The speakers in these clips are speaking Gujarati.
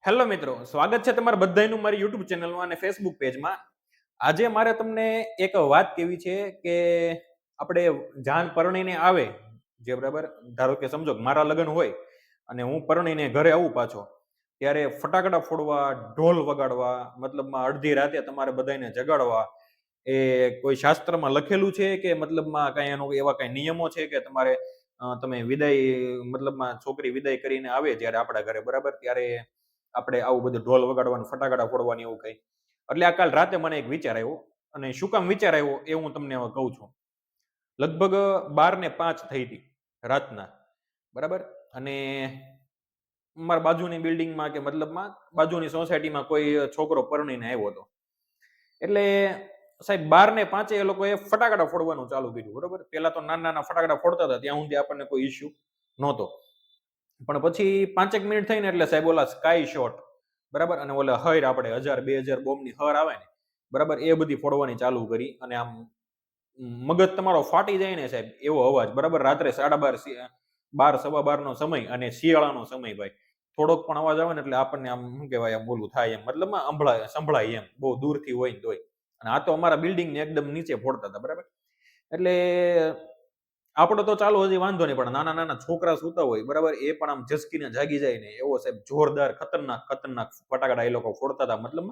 હેલો મિત્રો, સ્વાગત છે તમારા બધાનું મારી યુટ્યુબ ચેનલમાં અને ફેસબુક પેજમાં. આજે મારે તમને એક વાત કેવી છે કે આપણે જાન પરણીને આવે, જે બરાબર ધારો કે સમજો કે મારા લગ્ન હોય અને હું પરણીને ઘરે આવું પાછો, ત્યારે ફટાકડા ફોડવા, ઢોલ વગાડવા, મતલબમાં અડધી રાતે તમારે બધાને જગાડવા, એ કોઈ શાસ્ત્રમાં લખેલું છે કે મતલબમાં કઈ એનો એવા કઈ નિયમો છે કે તમારે તમે વિદાય મતલબમાં છોકરી વિદાય કરીને આવે જ્યારે આપણા ઘરે બરાબર ત્યારે આપણે આવું બધું ઢોલ વગાડવાનું, ફટાકડા ફોડવાની એવું કઈ. એટલે આ કાલ રાતે મને એક વિચાર આવ્યો, અને શું કામ વિચાર આવ્યો એ હું તમને હવે કહું છું. લગભગ 12:05 થઈ હતી રાતના, બરાબર. અને મારા બાજુની બિલ્ડિંગમાં કે મતલબમાં બાજુની સોસાયટીમાં કોઈ છોકરો પરણીને આવ્યો હતો. એટલે સાહેબ 12:05 એ લોકોએ ફટાકડા ફોડવાનું ચાલુ કર્યું, બરોબર. પેલા તો નાના નાના ફટાકડા ફોડતા હતા, ત્યાં સુધી આપણને કોઈ ઇસ્યુ નહોતો. પણ પછી 5 મિનિટ થઈને એટલે સાહેબ ઓલા સ્કાય શોટ, બરાબર, અને ઓલા હર આપણે 1000 2000 બોમ્બની હર આવે ને, બરાબર, એ બધી ફોડવાની ચાલુ કરી. અને આમ મગજ તમારો ફાટી જાય ને સાહેબ, એવો અવાજ, બરાબર. રાત્રે 12:30 12 સવા 12 નો સમય અને શિયાળાનો સમય ભાઈ. થોડોક પણ અવાજ આવે ને એટલે આપણને આમ શું કહેવાય, આમ બોલું થાય એમ, મતલબમાં સંભળાય એમ, બહુ દૂરથી હોય ને તોય. અને આ તો અમારા બિલ્ડિંગ ને એકદમ નીચે ફોડતા હતા, બરાબર. એટલે આપણો તો ચાલો હજી વાંધો નહીં, પણ નાના નાના છોકરા સુતા હોય, બરાબર, એ પણ આમ ઝસકીને જાગી જાય ને એવો સાહેબ જોરદાર ખતરનાક ખતરનાક ફટાકડા એ લોકો ફોડતા હતા. મતલબ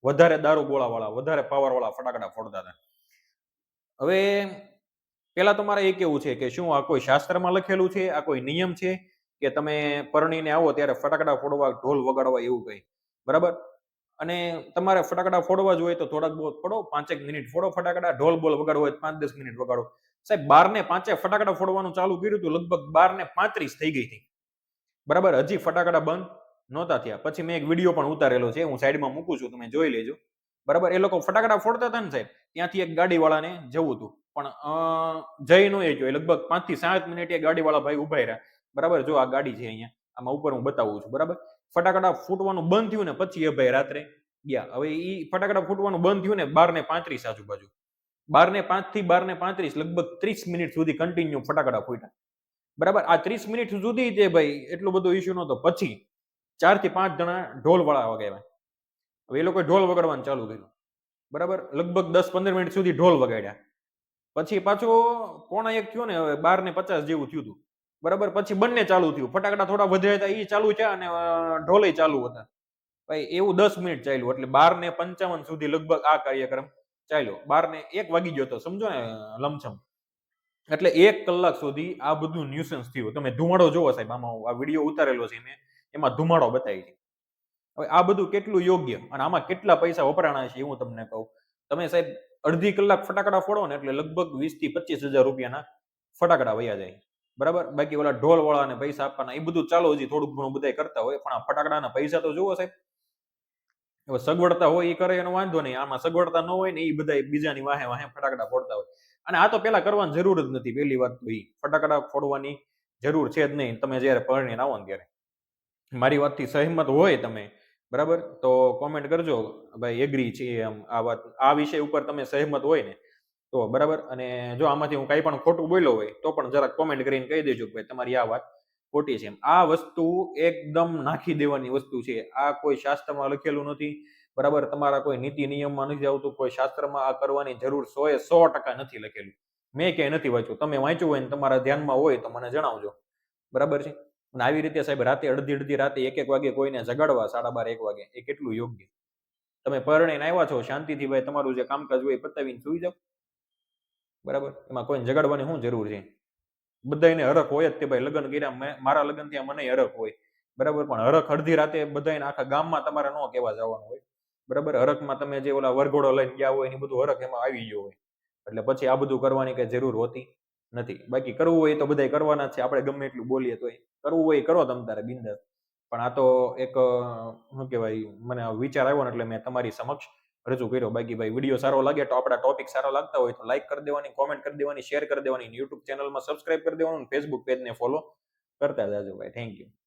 વધારે દારૂ ગોળા વાળા, વધારે પાવર વાળા ફટાકડા ફોડતા હતા. હવે પેલા તો મારે એ કેવું છે કે શું આ કોઈ શાસ્ત્રમાં લખેલું છે, આ કોઈ નિયમ છે કે તમે પરણીને આવો ત્યારે ફટાકડા ફોડવા, ઢોલ વગાડવા એવું કઈ, બરાબર. અને તમારે ફટાકડા ફોડવા જ હોય તો થોડાક બહુ ફોડો, 5 મિનિટ ફોડો ફટાકડા. ઢોલ બોલ વગાડવો હોય 5-10 મિનિટ વગાડો. સાહેબ 12:05 ફટાકડા ફોડવાનું ચાલુ કર્યું હતું, લગભગ 12:35 થઈ ગઈ હતી, બરાબર. હજી ફટાકડા બંધ નહોતા થયા. પછી મેં એક વિડીયો પણ ઉતારેલો છે, હું સાઈડમાં મૂકું છું, તમે જોઈ લેજો, બરાબર. એ લોકો ફટાકડા ફોડતા હતા ને સાહેબ, ત્યાંથી એક ગાડી વાળાને જવું હતું, પણ જઈ નો જોઈ. લગભગ 5 થી 7 મિનિટ એ ગાડી વાળા ભાઈ ઉભા રહ્યા, બરાબર. જો આ ગાડી છે અહીંયા, આમાં ઉપર હું બતાવું છું, બરાબર. ફટાકડા ફૂટવાનું બંધ થયું ને પછી એ ભાઈ રાત્રે ગયા. હવે એ ફટાકડા ફૂટવાનું બંધ થયું ને 12:35 આજુબાજુ, 12:05 થી 12:35 લગભગ 30 મિનિટ સુધી કન્ટિન્યુ ફટાકડા ફૂટ્યા, બરાબર. આ 30 મિનિટ સુધી તે ભાઈ એટલો બધો ઇસ્યુ નહોતો. પછી 4 થી 5 જણા ઢોલ વાળા વગાડ્યા. હવે એ લોકોએ ઢોલ વગાડવાનું ચાલુ કર્યું, બરાબર. લગભગ 10-15 મિનિટ સુધી ઢોલ વગાડ્યા. પછી પાછો 1:45 થયો ને, હવે 12:50 જેવું થયું હતું, બરાબર. પછી બંને ચાલુ થયું, ફટાકડા થોડા વધ્યા હતા એ ચાલુ છે અને ઢોલે ચાલુ હતા. ભાઈ એવું 10 મિનિટ ચાલ્યું, એટલે 12:55 સુધી લગભગ આ કાર્યક્રમ ચાલ્યો. 12:01 વાગી ગયો તો સમજો ને, લમસમ. એટલે 1 કલાક સુધી આ બધું ન્યુસન્સ થયું. તમે ધુમાડો જોવો સાહેબ, આમાં આ વિડીયો ઉતારેલો છે મેં, એમાં ધુમાડો બતાવી છે. હવે આ બધું કેટલું યોગ્ય અને આમાં કેટલા પૈસા વપરાણા છે એ હું તમને કહું. તમે સાહેબ અડધી કલાક ફટાકડા ફોડો ને એટલે લગભગ 20 થી 25 હજાર રૂપિયાના ફટાકડા વયા જાય, બરાબર. બાકી ઓલા ઢોલ વાળાને પૈસા આપવાના એ બધું ચાલો હજી થોડુંક ઘણું બધા કરતા હોય, પણ આ ફટાકડાના પૈસા તો જુઓ સાહેબ. હવે સગવડતા હોય એ કરે એનો વાંધો નહીં, આમાં સગવડતા ન હોય ને એ બધા બીજાની વાહે વાહે ફટાકડા ફોડતા હોય. અને આ તો પેલા કરવાની જરૂર જ નથી. પહેલી વાત તો એ ફટાકડા ફોડવાની જરૂર છે જ નહીં, તમે જયારે પરણીને આવો ને ત્યારે. મારી વાતથી સહેમત હોય તમે, બરાબર, તો કોમેન્ટ કરજો ભાઈ એગ્રી છે એમ. આ વાત, આ વિષય ઉપર તમે સહેમત હોય ને તો, બરાબર. અને જો આમાંથી હું કઈ પણ ખોટું બોલ્યો હોય તો પણ જરાક કોમેન્ટ કરીને કહી દેજો કે ભાઈ તમારી આ વાત ખોટી છે એમ. આ વસ્તુ એકદમ નાખી દેવાની વસ્તુ છે. આ કોઈ શાસ્ત્રમાં લખેલું નથી, બરાબર. તમારા કોઈ નીતિ નિયમમાં નથી આવતું. કોઈ શાસ્ત્રમાં આ કરવાની જરૂર 100% નથી લખેલું. મેં ક્યાંય નથી વાંચ્યું. તમે વાંચ્યું હોય ને તમારા ધ્યાનમાં હોય તો મને જણાવજો, બરાબર છે. અને આવી રીતે સાહેબ રાતે અડધી રાતે 1-1 વાગે કોઈને જગાડવા, 12:30-1 વાગે, એ કેટલું યોગ્ય. તમે પરણીને આવ્યા છો, શાંતિથી ભાઈ તમારું જે કામકાજ હોય એ પતાવીને સુઈ જાઓ, બરાબર. એમાં કોઈને જગાડવાની શું જરૂર છે? બધાને હરખ હોય જ તે ભાઈ. લગ્ન કર્યા, મારા લગ્ન થયા, મને હરખ હોય, બરાબર. પણ હરખ અડધી રાતે બધાને આખા ગામમાં તમારે ન કહેવા જવાનું હોય, બરાબર. હરખમાં તમે જે ઓલા વરઘોડો લઈને ગયા હોય ને બધું હરખ એમાં આવી ગયો હોય, એટલે પછી આ બધું કરવાની કઈ જરૂર હોતી નથી. બાકી કરવું હોય તો બધા કરવાના છે, આપણે ગમે એટલું બોલીએ તો. કરવું હોય કરો તમ તારે બિંદાસ. પણ આ તો એક શું કહેવાય, મને વિચાર આવ્યો ને એટલે મેં તમારી સમક્ષ રજૂ કર્યો. બાકી ભાઈ વિડીયો સારો લાગે તો, આપણા ટોપિક સારા લાગતા હોય તો લાઈક કરી દેવાની, કોમેન્ટ કરી દેવાની, શેર કરી દેવાની, યુટ્યુબ ચેનલમાં સબસ્ક્રાઇબ કરી દેવાનું, ફેસબુક પેજને ફોલો કરતા જાજો ભાઈ. Thank you.